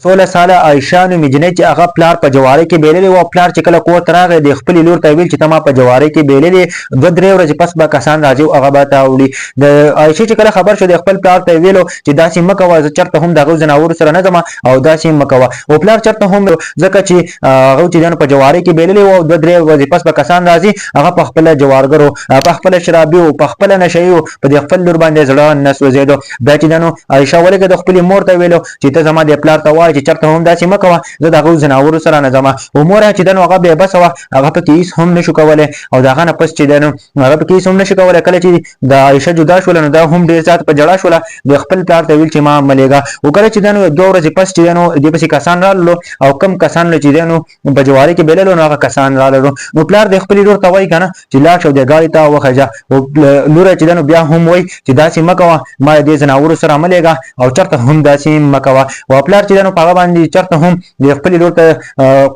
16 ساله عائشه نومې جنۍ چې هغه پلار په جواري کې بیللې و. پلار چې کله کور ته راغی د خپلې لور ته ویل چې ته ما په جواري کې بیللې، 2-3 ورځې پس به کسان راځي او هغه به تا وړي. د عائشه چې کله خبر شو د خپل پلار ته ویلو چې داسې مه کوه، زه چېرته هم د هغو ځناورو سره نه ځم او داسې مه کوه. او پلار چېرته هم ځکه چې هغه چې په جواري کې بیللې و او 2-3 ورځې پس به کسان راځي، هغه په خپله جوارګرو، په خپله شرابي و، په خپله نشهیي و، په دې خپل لور باندې زړه نه سوځېدو. بیا چې عائشه ولکه د خپلې مور ته ویلو چې ته زما د پلار ته وایې چې چېرته هم داسې مه کوه، زه د هغو ځناورو سره نه ځم. او مور چې هغه بېبسه وه، هغه پکې هېڅ هم نشو کولی. او د هغه نه پس چې هغه پکې هېڅ هم نشو کولی. کله چې د عائشه جدا شوله نو دا هم ډېر زیات په ژړا شوله، د خپل پلار ته ویل چې ما مه لېږه. او کله چې 2 ورځې پس چې دې پسې کسان راللو او کم کسان چې په جواري کې بیللو نو هغه کسان راللو. نو پلار د خپلې لور ته وایي که نه چې لاړ شه او دې ګاډي ته وخېږه. او لوره چې بیا هم وایي چې داسې مه کوه، ما دې ځناورو سره مه لېږه او چېرته هم داسې مه کوه. او پلار چې په هغه باندې چېرته هم د خپلې لور ته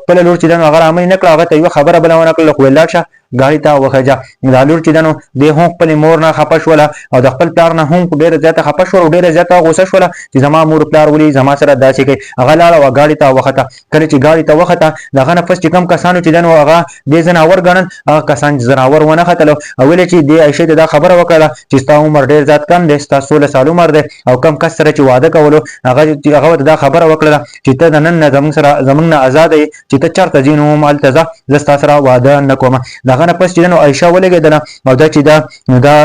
خپله لور چې هغه رامنې نه کړه، هغه ته یوه خبره بله ونه کړله، خو ویل لاړ شه ګاډي ته وخېږه. دا لور چې دې هم خپلې مور نه خفه شوله او د خپل پلار نه هم ډېره زیاته خفه شوله او ډېره زیاته غوسه شوله چې زما مور پلار ولې زما سره داسې کوي. هغه لاړه او ګاډي ته وخته. کله چې ګاډي ته وخته د هغه نه پس چې کوم کسانو چې هغه دې ځناور ګڼل، هغه کسان ځناور ونه ختلو او ویلې چې دې عایشې ته دا خبره وکړه چې ستا عمر ډېر زیات کم دی، ستا 16 سال عمر دی او کم کس سره چې واده کولو هغه ته دا خبره وکړه چې ته د نن نه زموږ نه ازاده یې، چې ته چېرته ځې نو هم هلته ځه، زه ستا سره واده نه کوم. د هغه نه پس چې عایشه ولګېدله او دا چې دا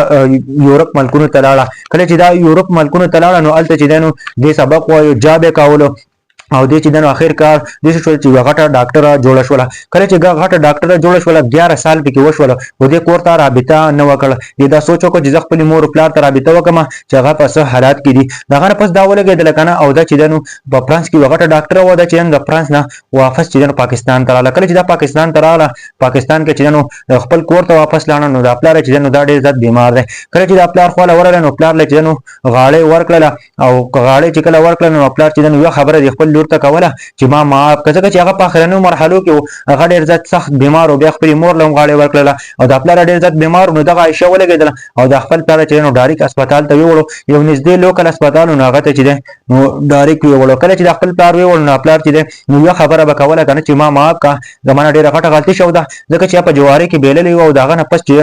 یورپ ملکونو ته لاړه. کله چې دا یورپ ملکونو ته لاړه نو هلته چې دې سبق وایو، جاب یې کولو او دې چې آخر کار داسې شول چې یوه غټه ډاکټره جوړه شوله. کله چې غټه ډاکټره جوړه شوله 11 سال پکې وشوله او دې کور ته رابطه نه وکړه. دې دا سوچ وکړه چې زه خپلې مور پلار ته رابطه وکړم چې هغه په څه حالات کې دي. د هغه نه پس دا ولګېدله که نه. او دا چې په فرانس کې یوه غټه ډاکټره وه، دا چې د فرانس نه واپس چې پاکستان ته راغله. کله چې دا پاکستان ته راغله، پاکستان کې چې خپل کور ته واپس لاړه نو دا پلار چې دا ډېر زیات بیمار دی. کله چې دا پلار خواله ورغله نو پلار له چې غاړې ورکړله او غاړې چې کله ورکړله نو پلار چې یوه خبره د خپل لور ته کوله چې ما معاف کړه، ځکه چې هغه په آخرنیو مرحلو کې هغه ډېر زیات سخت بیمار و. بیا خپلې مور له هم غاړې ورکړله او دا پلار ډېر زیات بیمار و. نو دغه عایشه ولګېدله او د خپل پلار چې ډایرک اسپتال ته ویوړو، یو نږدې لوکل اسپتال و نو هغه ته چې دی نو ډایرک ویوړو. کله چې د خپل پلار ویوړو نو پلار چې دی نو یوه خبره به کوله که نه چې ما معاف کړه، زما نه ډېره غټه غلطي شوې ده، ځکه چې په جواري کې بیللې وه او د هغه نه پس چې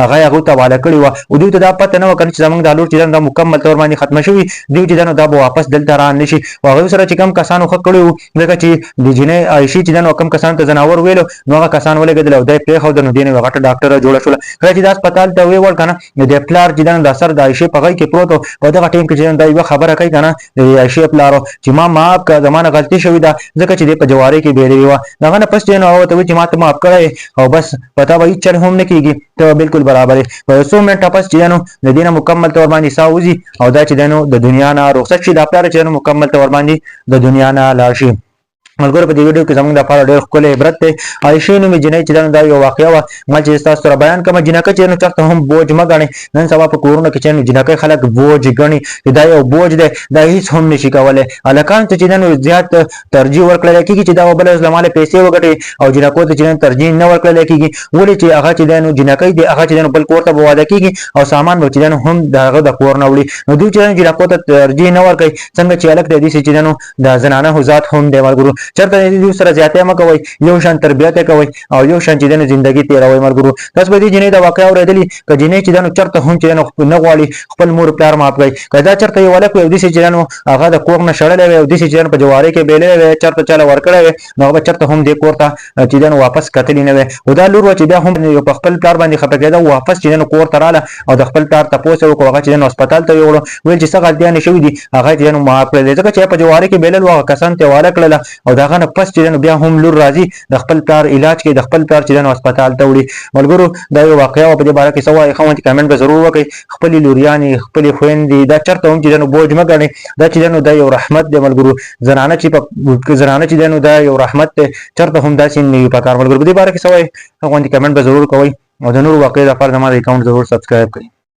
هغه یې هغوی ته حواله کړې وه او دوی ته دا پته نه وه که نه چې زموږ دا لور چې دا مکمل طور باندې ختمه شوي، دوی چې دا به واپس دلته را نه شي. او هغوی سره چې کوم کسانو ښه کړي وو، ځکه چې د جنۍ عایشې چې کوم کسانو ته ځناور ویلو نو هغه کسان ولګېدل او دی پرېښوده. نو دې نه یوه غټه ډاکټره جوړه شوله. کله چې دا اسپتال ته ویوړ که نه نو د پلار چې دا سر د عایشې په غېږ کې پروت و. په دغه ټایم کې چې دا یوه خبره کوي که نه د عایشې پلار چې ما معاف کړه، زما نه غلطي شوې ده، ځکه چې دې په جوارۍ کې بیلې وه. د هغه نه پس چې هغه ورته وایي چې ما ته معاف کړی او بس په تا به هېڅ چل هم نه کېږي، ته به بلکل برابر یې. په یو څو منټه پس چې د دې نه مکمل طور باندې ساه وځي او دا چې د دنیا نه رخصت شي، دا پلار چې مکمل طور باندې د دنیا نه لاړ شي. ملګرو په دې ویډیو کې زموږ لپاره ډېر ښکلی عبرت دی. عایشې نومې جنۍ چې دا یو واقعه وه، ما چې ستاسو سره بیان کړم. جنکۍ چې چېرته هم بوج مه ګڼئ. نن سبا په کورونو کې چې جنکۍ خلک بوج ګڼي چې دا یو بوج دی، دا هېڅ هم نشي کولی. هلکانو ته چې زیات ترجیح ورکړلی کېږي چې دا بله له ماله پیسې وګټي او جنکو ته چې ترجیح نه ورکړلی کېږي. ولې چې هغه چې جنکۍ دی هغه چې بل کور ته به واده کېږي او سامان به چې هم د هغه د کور نه وړي. نو دوی چې جنکو ته ترجیح نه ورکوي، څنګه چې هلک دی داسې چې د زنانه ذات هم دی. ملګرو چېرته دوی سره زیاتی مه کوئ، یو شان تربیت یې کوئ او یو شان چې زندګي تېروئ. ملګرو تاسو به دې جنۍ دا واقعه اورېدلي که جنۍ چې چېرته هم چې نه غواړي خپل مور پلار معاف کړئ. که دا چېرته یو هلک وي او داسې چې هغه د کور نه شړلی وي او داسې چې په جوارۍ کې بیلی وي، چېرته چاله ورکړی وي، نو هغه به چېرته هم دې کور ته چې واپس کتلي نه وي. او دا لور وه چې بیا هم په خپل پلار باندې خفه کېده، واپس چې کور ته راغله او د خپل پلار تپوس یې وکړو. هغه چې هسپتال ته یوړو، ویل چې څه غلطیانې شوي دي، هغه چې معاف کړی، ځکه چې په جوارۍ کې بیلل وو هغه کسان ته حواله کړله او د هغه نه پس چې بیا هم لور راځي د خپل پلار علاج کوي، د خپل پلار چې هسپتال ته وړي. ملګرو دا یو واقعه وه، په دې باره کې څه وایي ښه کمنټ به ضرور وکړئ. خپلې لوریانې خپلې خویندې دا چېرته هم چې بوج مه ګڼئ. دا چې دا یو رحمت دی. ملګرو زنانه چې دا یو رحمت دی، چېرته هم داسې نه وي پکار. ملګرو په دې باره کې څه وایي ښه کمنټ به ضرور کوئ او د نورو واقعو لپاره زما د اکاونټ ضرور سبسکرایب کړئ.